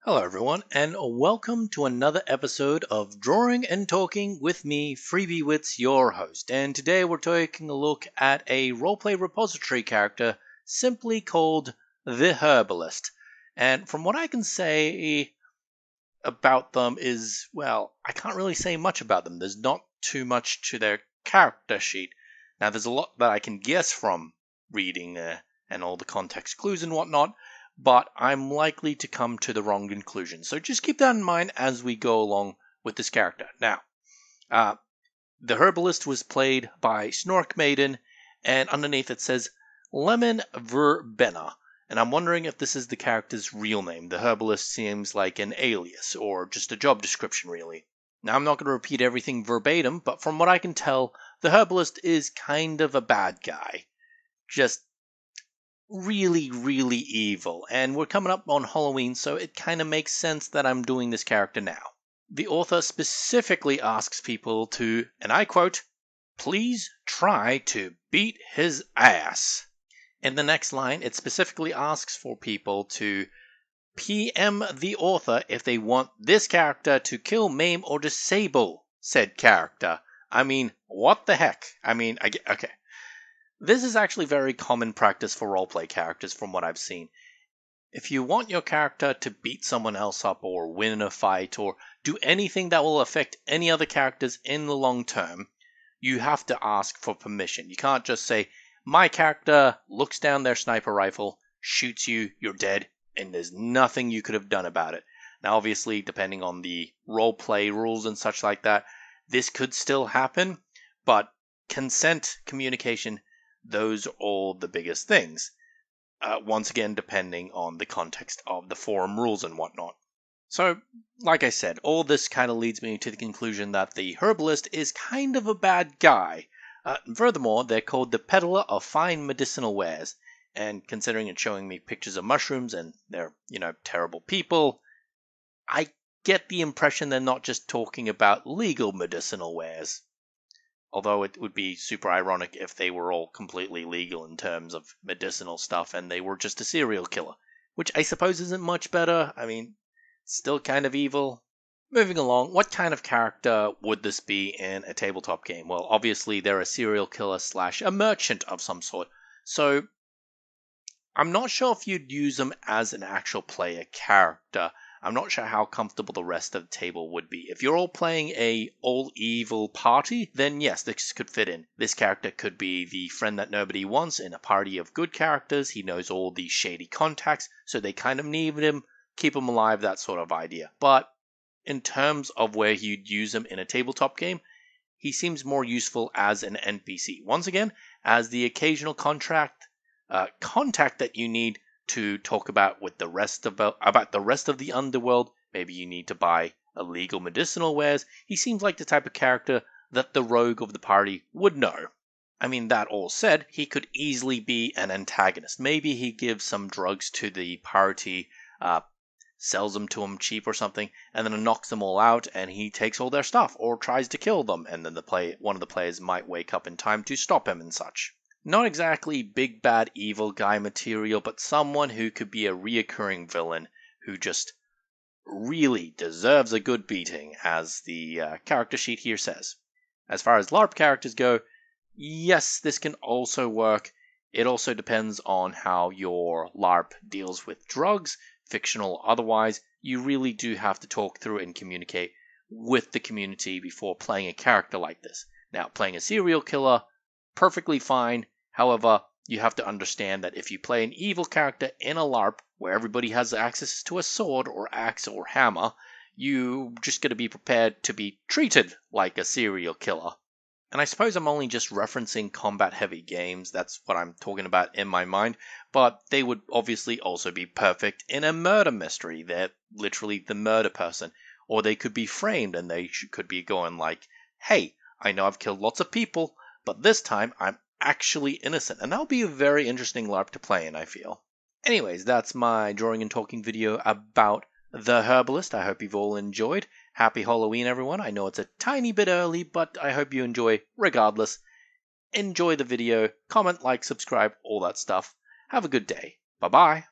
Hello everyone, and welcome to another episode of Drawing and Talking with me, FreebieWits, your host. And today we're taking a look at a roleplay repository character simply called the Herbalist. And from what I can say about them is, well, I can't really say much about them. There's not too much to their character sheet. Now, there's a lot that I can guess from reading and all the context clues and whatnot, but I'm likely to come to the wrong conclusion. So just keep that in mind as we go along with this character. Now, the Herbalist was played by Snork Maiden, and underneath it says Lemon Verbena. And I'm wondering if this is the character's real name. The Herbalist seems like an alias, or just a job description, really. Now, I'm not going to repeat everything verbatim, but from what I can tell, the Herbalist is kind of a bad guy. Just really, really evil. And we're coming up on Halloween, so it kind of makes sense that I'm doing this character now. The author specifically asks people to, and I quote, "Please try to beat his ass." In the next line, it specifically asks for people to PM the author if they want this character to kill, maim, or disable said character. I mean, what the heck? Okay. This is actually very common practice for roleplay characters from what I've seen. If you want your character to beat someone else up or win in a fight or do anything that will affect any other characters in the long term, you have to ask for permission. You can't just say, my character looks down their sniper rifle, shoots you, you're dead, and there's nothing you could have done about it. Now, obviously, depending on the roleplay rules and such like that, this could still happen, but consent, communication, those are all the biggest things. Once again, depending on the context of the forum rules and whatnot. So, like I said, all this kind of leads me to the conclusion that the Herbalist is kind of a bad guy. Furthermore, they're called the peddler of fine medicinal wares. And considering it's showing me pictures of mushrooms and they're, terrible people, I get the impression they're not just talking about legal medicinal wares. Although it would be super ironic if they were all completely legal in terms of medicinal stuff and they were just a serial killer. Which I suppose isn't much better. I mean, still kind of evil. Moving along, what kind of character would this be in a tabletop game? Well, obviously they're a serial killer / a merchant of some sort. So, I'm not sure if you'd use them as an actual player character. I'm not sure how comfortable the rest of the table would be. If you're all playing a all-evil party, then yes, this could fit in. This character could be the friend that nobody wants in a party of good characters. He knows all the shady contacts, so they kind of need him, keep him alive, that sort of idea. But in terms of where you'd use him in a tabletop game, he seems more useful as an NPC. Once again, as the occasional contact that you need to talk about with the rest of the underworld. Maybe you need to buy illegal medicinal wares. He seems like the type of character that the rogue of the party would know. I mean, that all said, he could easily be an antagonist. Maybe he gives some drugs to the party, sells them to them cheap or something, and then knocks them all out, and he takes all their stuff, or tries to kill them, and then one of the players might wake up in time to stop him and such. Not exactly big bad evil guy material, but someone who could be a reoccurring villain who just really deserves a good beating, as the character sheet here says. As far as LARP characters go, yes, this can also work. It also depends on how your LARP deals with drugs, fictional or otherwise. You really do have to talk through and communicate with the community before playing a character like this. Now, playing a serial killer, perfectly fine. However, you have to understand that if you play an evil character in a LARP where everybody has access to a sword or axe or hammer, you just got to be prepared to be treated like a serial killer. And I suppose I'm only just referencing combat-heavy games, that's what I'm talking about in my mind, but they would obviously also be perfect in a murder mystery. They're literally the murder person. Or they could be framed and they could be going like, hey, I know I've killed lots of people, but this time I'm actually innocent. And that would be a very interesting LARP to play in, I feel. Anyways, that's my drawing and talking video about the Herbalist. I hope you've all enjoyed. Happy Halloween, everyone. I know it's a tiny bit early, but I hope you enjoy regardless. Enjoy the video, comment, like, subscribe, all that stuff. Have a good day. Bye-bye.